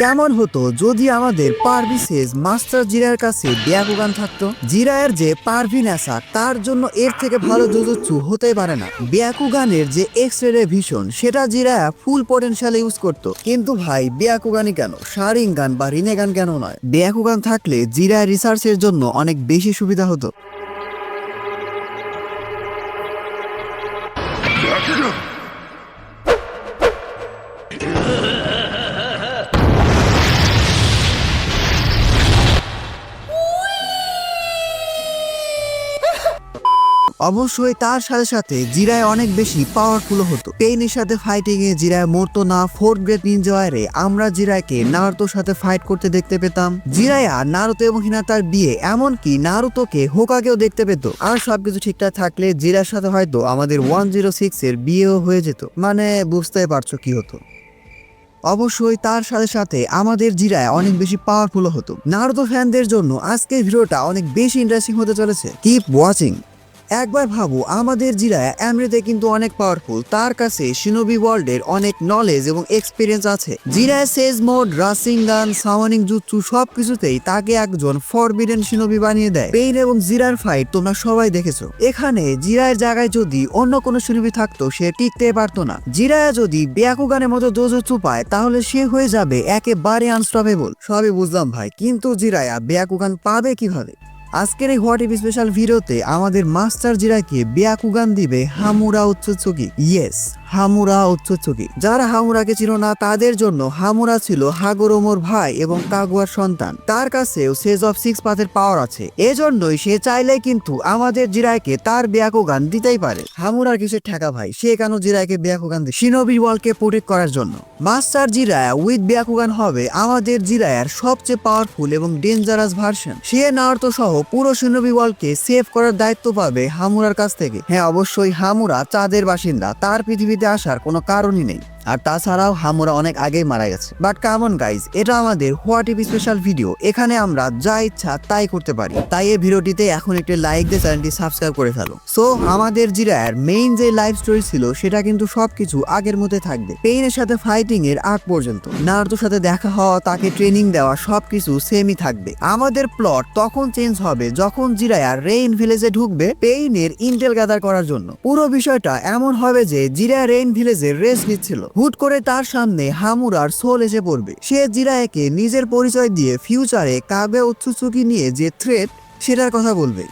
কেমন হতো যদি আমাদের পারভিসেস মাস্টার জিরার কাছে ব্যাকুগান থাকতো। জিরায়ের যে পারভিনেসা তার জন্য এর থেকে ভালো জুজুৎসু হতেই পারে না। ব্যাকুগানের যে এক্স-রে ভিশন সেটা জিরায়া ফুল পটেনশিয়াল ইউজ করত। কিন্তু ভাই ব্যাকুগানই কেন, শারিঙ্গান বা রিনেগান কেন নয়? ব্যাকুগান থাকলে জিরায় রিসার্চের জন্য অনেক বেশি সুবিধা হতো। অবশ্যই তার সাথে সাথে জিরায় অনেক বেশি পাওয়ারফুল হতো। পেইনের সাথে ফাইটিং এ জিরায় মরতো না। 4th গ্রেড নিনজা ওয়ারে আমরা জিরায়কে নারুতোর সাথে ফাইট করতে দেখতে পেতাম। জিরায়া নারুতো এবং হিনাতার বিয়ে, এমনকি নারুতোকে হোকাগেও দেখতে পেত। আর সবকিছু ঠিকঠাক থাকলে জিরার সাথে হয়তো আমাদের 106 এর বিয়েও হয়ে যেত। মানে বুঝতে পারছো কি হতো। অবশ্যই তার সাথে সাথে আমাদের জিরায় অনেক বেশি পাওয়ারফুল হতো। নারুতো ফ্যানদের জন্য আজকের ভিডিওটা অনেক বেশি ইন্টারেস্টিং হতে চলেছে। Keep watching. একবার ভাবো, আমাদের জিরায়া এমনিতে কিন্তু অনেক পাওয়ারফুল। তার কাছে শিনোবি ওয়ার্ল্ডের অনেক নলেজ এবং এক্সপিরিয়েন্স আছে। জিরায়া সেজ মোড, রাসিঙ্গান, সামানিং জুৎসু সবকিছুতেই তাকে একজন ফরবিডেন শিনোবি বানিয়ে দেয়। পেইন এবং জিরার ফাইট তোমরা সবাই দেখেছো। এখানে জিরায়ের জায়গায় যদি অন্য কোনো শিনোবি থাকতো সে টিকতে পারতো না। জিরায়া যদি ব্যাকুগানের মতো জুজুৎসু পায় তাহলে সে হয়ে যাবে একেবারে আনস্টপেবল। সবই বুঝলাম ভাই, কিন্তু জিরায়া ব্যাকুগান পাবে কিভাবে? আজকের এই হোয়াট ইফ স্পেশাল ভিডিওতে আমাদের মাস্টার জিরাকে ব্যাকুগান দিবে হামুরা উৎসুকি। ইয়েস, হামুরা উৎসুকি। যারা হামুরাকে ছিল না তাদের জন্য হামুরা ছিল হাগোরোমোর ভাই এবং কাগুয়ার সন্তান। তার কাছেও সেজ অফ 6 পাথের পাওয়ার আছে। এজন্যই সে চাইলে কিন্তু আমাদের জিরায়কে তার ব্যাকুগান দিতেই পারে। হামুরার কিসের ঠেকা ভাই, সে কেন জিরায়কে ব্যাকুগান দেয়? শিনোবি ওয়ালকে প্রোটেক্ট করার জন্য। মাস্টার জিরায়া উইথ ব্যাকুগান হবে আমাদের জিরায়ার সবচেয়ে পাওয়ারফুল এবং ডেঞ্জারাস ভার্সন। সে নারুতো সহ পুরো শিনোবি ওয়ালকে সেভ করার দায়িত্ব পাবে হামুরার কাছ থেকে। হ্যাঁ, অবশ্যই হামুরা চাঁদের বাসিন্দা, তার পৃথিবীতে আসার কোনো কারণই নেই। আর তাছাড়াও হামুরা অনেক আগেই মারা গেছে। বাট কামন গাইজ, এটা আমাদের হোয়াট ইফ স্পেশাল ভিডিও। এখানে আমরা যা ইচ্ছা তাই করতে পারি। তাই এই ভিডিওটিতে এখন একটি লাইক দিয়ে চ্যানেলটি সাবস্ক্রাইব করে ফেলো। সো আমাদের জিরায়ের মেইন যে লাইফ স্টোরি ছিল সেটা কিন্তু সবকিছু আগের মধ্যে থাকবে। পেইনের সাথে ফাইটিং এর আগ পর্যন্ত, নারুতোর সাথে দেখা হওয়া, তাকে ট্রেনিং দেওয়া, সবকিছু সেমই থাকবে। আমাদের প্লট তখন চেঞ্জ হবে যখন জিরায়া রেইন ভিলেজে ঢুকবে পেইনের ইন্টেল গ্যাদার করার জন্য। পুরো বিষয়টা এমন হবে যে জিরায়া রেইন ভিলেজের রেস্ট নিচ্ছিল। হুট করে তার সামনে হামুরার সোল এসে পড়বে। সে জিরায়াকে নিজের পরিচয় দিয়ে ফিউচারে কাবে উৎসুকি নিয়ে যে থ্রেট সেটার কথা বলবে।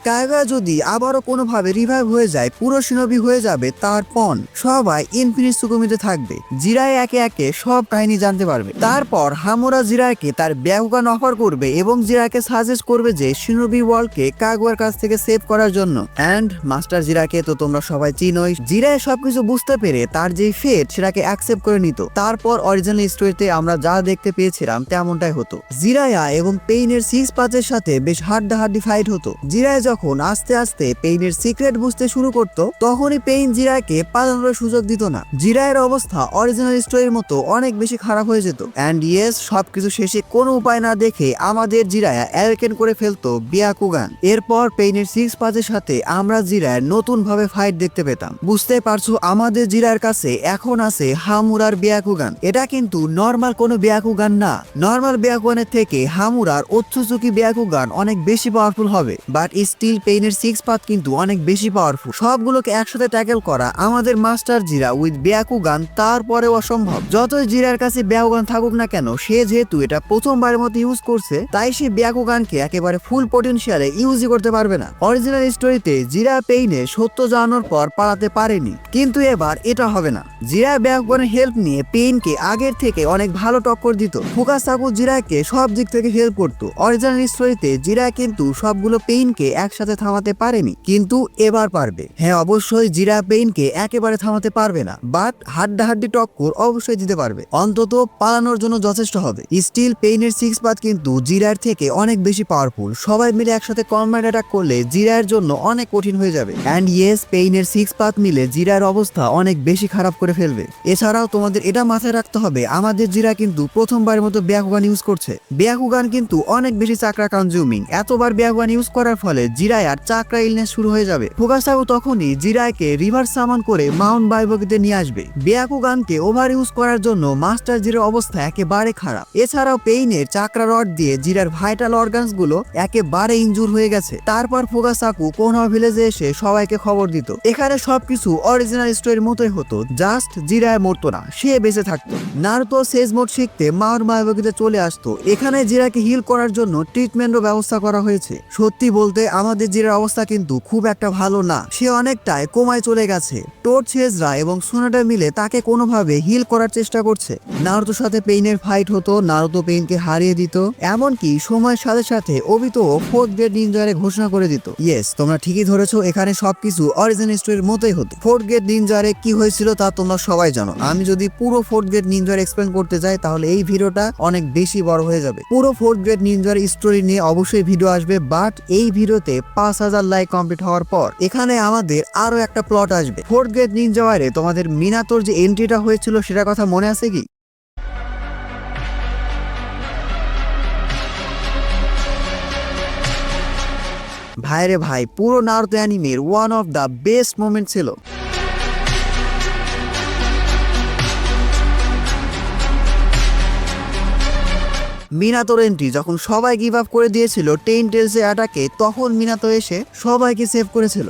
কায়গা যদি আবারও কোনোভাবে রিভাইভ হয়ে যায়, পুরো শিনোবি হয়ে যাবে তার পণ। সবাই ইনফিনিট সুকুমিতে থাকবে। জিরায় একে একে সব কাহিনী জানতে পারবে। তারপর হামুরা জিরায়কে তার ব্যাকুগান অফার করবে এবং জিরাকে সাজেস্ট করবে যে শিনোবি ওয়ার্ল্ডকে কাগুয়ার কাছ থেকে সেভ করার জন্য। অ্যান্ড মাস্টার জিরাকে তো তোমরা সবাই চিনোই। জিরায় সবকিছু বুঝতে পেরে তার যে ফেট সেটাকে অ্যাকসেপ্ট করে নিত। তারপর অরিজিনাল স্টোরিতে আমরা যা দেখতে পেয়েছিলাম তেমনটাই হতো। জিরায়া এবং পেইনের 6 পাথের সাথে বেশ হাড্ডাহাড্ডি ফাইট হতো। জিরায় যখন আস্তে আস্তে পেইনের সিক্রেট বুঝতে শুরু করত তখনই পেইন জিরায়কে পালানোর সুযোগ দিত না। জিরায়ের অবস্থা অরিজিনাল স্টোরির মতো অনেক বেশি খারাপ হয়ে যেত। অ্যান্ড ইয়েস, সবকিছু শেষে কোনো উপায় না দেখে আমাদের জিরায়া অ্যাওয়েকেন করে ফেলতো ব্যাকুগান। এরপর পেইনের 6 পাথের সাথে আমরা জিরায়ের নতুন ভাবে ফাইট দেখতে পেতাম। বুঝতে পারছো, আমাদের জিরায়ের কাছে এখন আছে হামুরার ব্যাকুগান। এটা কিন্তু নর্মাল কোনো ব্যাকুগান না। নর্মাল ব্যাকুগানের থেকে হামুরার ওৎসুকি ব্যাকুগান অনেক বেশি পাওয়ারফুল হবে। বাট স্টিল পেইনের 6 পাথ কিন্তু অনেক বেশি পাওয়ারফুল। সবগুলোকে একসাথে ট্যাকেল করা আমাদের মাস্টার জিরা উইথ ব্যাকুগান তারপরেও অসম্ভব। যতই জিরার কাছে ব্যাকুগান থাকুক না কেন, সে যেহেতু এটা প্রথমবারের মতো ইউজ করছে তাই সে ব্যাকুগানকে একেবারে ফুল পটেনশিয়ালে ইউজই করতে পারবে না। অরিজিনাল স্টোরিতে জিরা পেইনে সত্য জানানোর পর পালাতে পারেনি, কিন্তু এবার এটা হবে না। জিরা ব্যাকুগানের হেল্প নিয়ে পেইনকে আগের থেকে অনেক ভালো টক্কর দিত। ফুকাসাকু জিরাকে সব দিক থেকে হেল্প করতো। অরিজিনাল স্টোরিতে জিরা কিন্তু সবগুলো পেইনকে একসাথে থামাতে পারেনি, কিন্তু এবার পারবে। হ্যাঁ, অবশ্যই জিরা পেইনকে একেবারে থামাতে পারবে না, বাট হাড্ডাহাড্ডি টক্কর অবশ্যই দিতে পারবে। অন্তত পালানোর জন্য যথেষ্ট হবে। স্টিল পেইনের 6 পাথ কিন্তু জিরার থেকে অনেক বেশি পাওয়ারফুল। সবাই মিলে একসাথে কম্বাইন্ড অ্যাটাক করলে জিরার জন্য অনেক কঠিন হয়ে যাবে। অ্যান্ড ইয়েস, পেইনের 6 পাথ মিলে জিরার অবস্থা অনেক বেশি খারাপ করে ফেলবে। এছাড়াও তোমাদের এটা মাথায় রাখতে হবে, আমাদের জিরা কিন্তু প্রথমবারের মতো ব্যাকুগান ইউজ করছে। ব্যাকুগান কিন্তু অনেক বেশি চাকরা কনজিউমিং। এতবার ব্যাকুগান ইউজ করার ফলে জিরায়ার চাকরা ইলনেস শুরু হয়ে যাবে। ফুকাসাগু তখনই জিরায়কে রিভার্স সামান করে মাউন্ট বাইবকিতে নিয়ে আসবে। ব্যাকুগানকে ওভার ইউজ করার জন্য মাস্টার জিরার অবস্থা একেবারে খারাপ। এছাড়াও পেইনের চাকরা রড দিয়ে জিরার ভাইটাল অর্গানস গুলো একেবারে ইনজুর হয়ে গেছে। তারপর ফুকাসাকু কোনোহা ভিলেজে এসে সবাইকে খবর দিত। এখানে সবকিছু অরিজিনাল স্টোরির মতোই হতো, জাস্ট জিরায় মরতো না, সে বেঁচে থাকতো। নারুতো সেজ মোড শিখতে মাউন্ট বাইবকিতে চলে আসতো। এখানে জিরাকে হিল করার জন্য ট্রিটমেন্টও ব্যবস্থা করা হয়েছে। সত্যি বলতে আমাদের জিরার অবস্থা কিন্তু খুব একটা ভালো না, সে অনেকটাই কোমায় চলে গেছে। টোড চেজরা এবং সুনাডা মিলে তাকে কোনোভাবে হিল করার চেষ্টা করছে। নারুতোর সাথে পেইনের ফাইট হতো, নারুতো পেইনকে হারিয়ে দিত, এমনকি সময়ের সাথে সাথে ওবিতো ফোর্থ গ্রেড নিনজারে ঘোষণা করে দিত। ইয়েস, তোমরা ঠিকই ধরেছো, এখানে সবকিছু অরিজিনাল স্টোরির মতোই হতো। ফোর্থ গ্রেড নিনজারে কি হয়েছিল তা তোমরা সবাই জানো। আমি যদি পুরো ফোর্থ গ্রেড নিনজার এক্সপ্লেন করতে যাই তাহলে এই ভিডিওটা অনেক বেশি বড় হয়ে যাবে। পুরো ফোর্থ গ্রেড নিনজার স্টোরি নিয়ে অবশ্যই ভিডিও আসবে, বাট এই ভিডিওতে 5000 লাইক কমপ্লিট হওয়ার পর এখানে আমাদের আরো একটা প্লট আসবে। ফোর্থ গ্রেড নিনজা ওয়ারে তোমাদের মিনাতোর যে এন্ট্রিটা হয়েছিল সেটার কথা মনে আছে কি? ভাইরে ভাই, পুরো নারুতো অ্যানিমের one of the best moment ছিল। মিনাতোর এন্ট্রি যখন সবাই গিভ আপ করে দিয়েছিল টেন টেলসের অ্যাটাকে, তখন মিনাতো এসে সবাইকে সেভ করেছিল।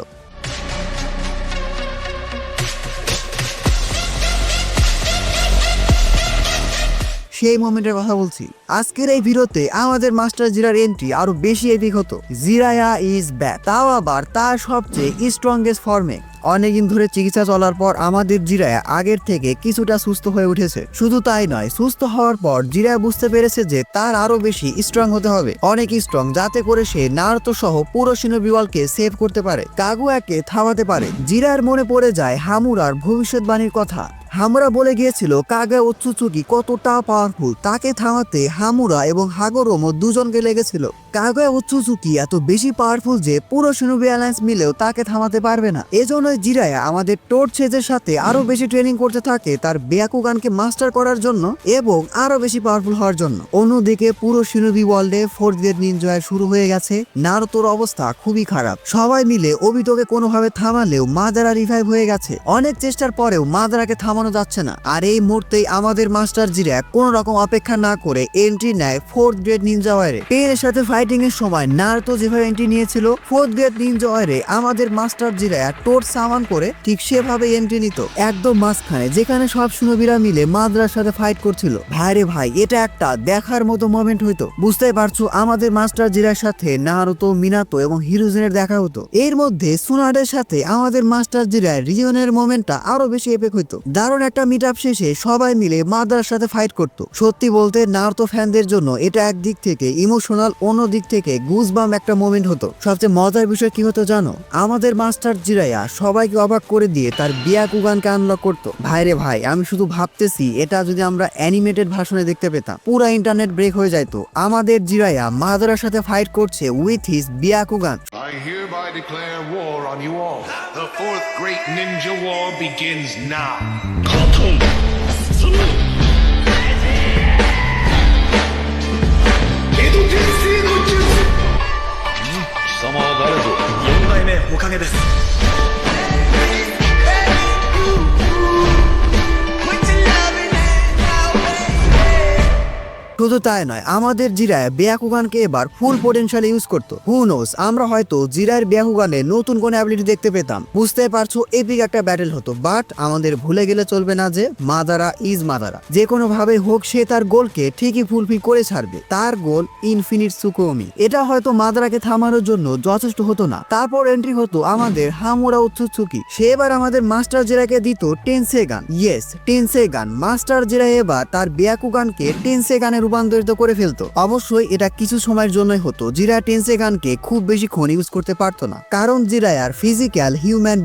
সেই মোমেন্টের কথা বলছি। আজকের এই ভিডিওতে আমাদের মাস্টার জিরার এন্ট্রি আরো বেশি এপিক হতো। জিরায়া ইজ ব্যাক, তাও আবার তার সবচেয়ে স্ট্রংগেস্ট ফর্মে। অনেকদিন ধরে চিকিৎসা চলার পর আমাদের জিরায়া আগের থেকে কিছুটা সুস্থ হয়ে উঠেছে। শুধু তাই নয়, সুস্থ হওয়ার পর জিরায়া বুঝতে পেরেছে যে তার আরো বেশি স্ট্রং হতে হবে, অনেক স্ট্রং, যাতে করে সে নারুতো সহ পুরো শিনোবি ওয়ার্ল্ডকে সেভ করতে পারে, কাগুয়াকে থামাতে পারে। জিরায়ার মনে পড়ে যায় হামুরার ভবিষ্যৎবাণীর কথা। হামুরা বলে গিয়েছিল কাগুয়া ওৎসুচুকি কতটা পাওয়ারফুল, তাকে থামাতে হামুরা এবং হাগোরোমো দুজনকে লেগেছিল। কাগুয়া ওৎসুচুকি এত বেশি পাওয়ারফুল যে পুরো শিনোবি অ্যালায়েন্স মিলেও তাকে থামাতে পারবে না। এজন্যই জিরায়া আমাদের টোড চেজের সাথে আরো বেশি ট্রেনিং করতে থাকে তার ব্যাকুগানকে মাস্টার করার জন্য এবং আরো বেশি পাওয়ারফুল হওয়ার জন্য। অন্যদিকে পুরো শিনোবি ওয়ার্ল্ডে ফোর্থ গ্রেড নিনজা শুরু হয়ে গেছে। নারুতোর অবস্থা খুবই খারাপ। সবাই মিলে ওবিতোকে কোনোভাবে থামালেও মাদারা রিভাইভ হয়ে গেছে। অনেক চেষ্টার পরেও মাদারাকে থামানো যাচ্ছে না। আর এই মুহূর্তেই আমাদের মাস্টার জিরা কোন রকম অপেক্ষা না করে এন্ট্রি নেয় ফোর্থ গ্রেড নিনজা ওয়ারে। পেনের সাথে ফাইটিং এর সময় নারুতো যেভাবে এন্ট্রি নিয়েছিল ফোর্থ গ্রেড নিনজা ওয়ারে আমাদের মাস্টার জিরা টোড সামান করে ঠিক সেভাবে এন্ট্রি নিত, একদম মাঝখানে যেখানে সব শিনোবিরা মিলে মাদ্রার সাথে ফাইট করছিল। ভাইরে ভাই, এটা একটা দেখার মতো মোমেন্ট হইতো। বুঝতেই পারছো আমাদের মাস্টার জিরার সাথে নারুতো, মিনাতো এবং হিরোজিনের দেখা হতো। এর মধ্যে সুনাডের সাথে আমাদের মাস্টার জিরার রিজনের মোমেন্টটা আরো বেশি এপিক হইতো। দারুণ একটা মিট আপ শেষে সবাই মিলে মাদ্রার সাথে ফাইট করত। সত্যি বলতে নারুতো ফ্যানদের জন্য এটা একদিক থেকে ইমোশনাল, অন্য দিক থেকে গুজবাম একটা মোমেন্ট হতো। সবচেয়ে মজার বিষয় কি হতো জানো? আমাদের মাস্টার জিরায়া সবাইকে অবাক করে দিয়ে তার ব্যাকুগানকে আনলক করতো। ভাইরে ভাই, আমি শুধু ভাবতেছি এটা যদি আমরা অ্যানিমেটেড ভার্সনে দেখতে পেতাম, পুরো ইন্টারনেট ব্রেক হয়ে যাইতো। আমাদের জিরায়া মাদ্রার সাথে ফাইট করছে with his Byakugan. I hereby declare war on you all. The fourth great ninja war begins now. 江戸天聖の術。貴様は誰ぞ。4代目おかげです。শুধু তাই নয়, আমাদের জিরায় ব্যাকুগানকে এবার ফুল পোটেনশিয়াল ইউজ করতো। হু নোস, আমরা হয়তো জিরায়ের ব্যাকুগানে নতুন কোন অ্যাবিলিটি দেখতে পেতাম। বুঝতে পারছো, এপিক একটা ব্যাটেল হতো। বাট আমাদের ভুলে গেলে চলবে না যে মাদারা ইজ মাদারা। যে কোনো ভাবে হোক সে তার গোলকে ঠিকই ফুলফিল করে ছাড়বে। তার গোল ইনফিনিট সুকোমি। এটা হয়তো মাদারাকে থামানোর জন্য যথেষ্ট হতো না। তারপর এন্ট্রি হতো আমাদের হামুরা ওৎসুচুকি। সে এবার আমাদের মাস্টার জিরাকে দিত টেনসেগান। ইয়েস, টেনসেগান। মাস্টার জিরা এবার তার ব্যাকুগানকে টেনসেগানে রূপান্তরিত করে ফেলতো। অবশ্যই এটা কিছু সময়ের জন্যই হতো। জিরা টেনসেগানকে খুব বেশিক্ষণ ইউজ করতে পারতো না, কারণ জিরায়ার ফিজিক্যাল হিউম্যান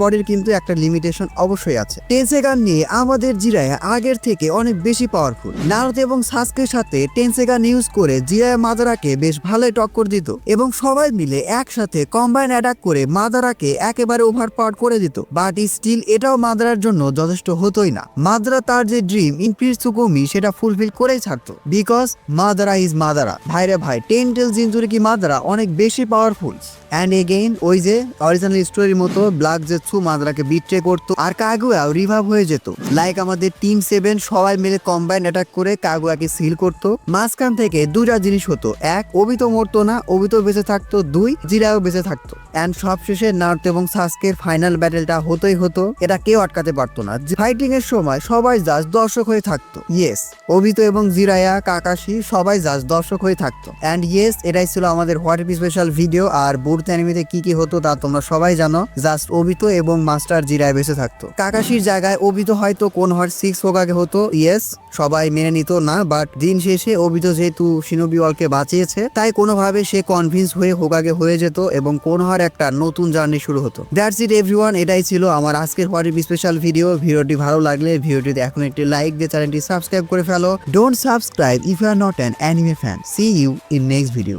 বডির কিন্তু একটা লিমিটেশন অবশ্যই আছে। টেনসেগান নিয়ে আমাদের জিরায়া আগের থেকে অনেক বেশি পাওয়ারফুল। নারুতো এবং সাসকের সাথে টেনসেগান ইউজ করে জিরায়া মাদারাকে বেশ ভালোই টক্কর দিত এবং সবাই মিলে একসাথে কম্বাইন অ্যাটাক করে মাদারাকে একেবারে ওভারপাওয়ার করে দিত। বাট স্টিল এটাও মাদারার জন্য যথেষ্ট হতোই না। মাদারা তার যে ড্রিম ইনফিনিট সুকোমি সেটা ফুলফিল করেই ছাড়তো বিকজ মাদারা ইজ মাদারা। ভাইরে ভাই, 10 টেলস ইনজুরি কি মাদারা অনেক বেশি পাওয়ারফুল। অ্যান্ড এগেইন ওই যে অরিজিনাল স্টোরির মতো ব্ল্যাক জেটসু মাদারাকে বিট্রে করতো আর কাগুয়াও রিভাইভ হয়ে যেত। লাইক আমাদের টিম 7 সবাই মিলে কম্বাইন অ্যাটাক করে কাগুয়াকে সিল করতো। মাঝখান থেকে দুটা জিনিস হতো, এক ওবিতো মরতো না, ওবিতো বেঁচে থাকতো, দুই জিরাও বেঁচে থাকতো। অ্যান্ড সবশেষে নারুতো এবং সাসকের ফাইনাল ব্যাটেলটা হতোই হতো, এটা কেউ আটকাতে পারতো না। ফাইটিং এর সময় সবাই জাস্ট দর্শক হয়ে থাকতো। ইয়েস, ওবিতো এবং জিরায়া, কাকাশি সবাই জাস্ট দর্শক হয়ে থাকতো। অ্যান্ড ইয়েস, এটাই ছিল আমাদের হোয়াট ইফ স্পেশাল ভিডিও। আর বুরুতো অ্যানিমেতে কি কি হতো তা তোমরা সবাই জানো। জাস্ট ওবিতো এবং মাস্টার জিরায় বেঁচে থাকতো। কাকাশির জায়গায় ওবিতো হয়তো কোন হওয়ার 6 হোকাগে হতো। ইয়েস, সবাই মেনে নিত না, বাট দিন শেষে ওবিতো যেহেতু শিনোবি ওয়ালকে বাঁচিয়েছে তাই কোনোভাবে সে কনভিন্স হয়ে হোকাগে হয়ে যেত এবং কোন হওয়ার একটা নতুন জার্নি শুরু হতো। দ্যাটস ইট এভরিওয়ান, এটাই ছিল আমার আজকের হোয়াট ইফ স্পেশাল ভিডিও। ভিডিওটি ভালো লাগলে ভিডিওটিতে এখন একটি লাইক দিয়ে চ্যানেলটি সাবস্ক্রাইব করে ফেলো। Don't subscribe if you are not an anime fan. See you in next video.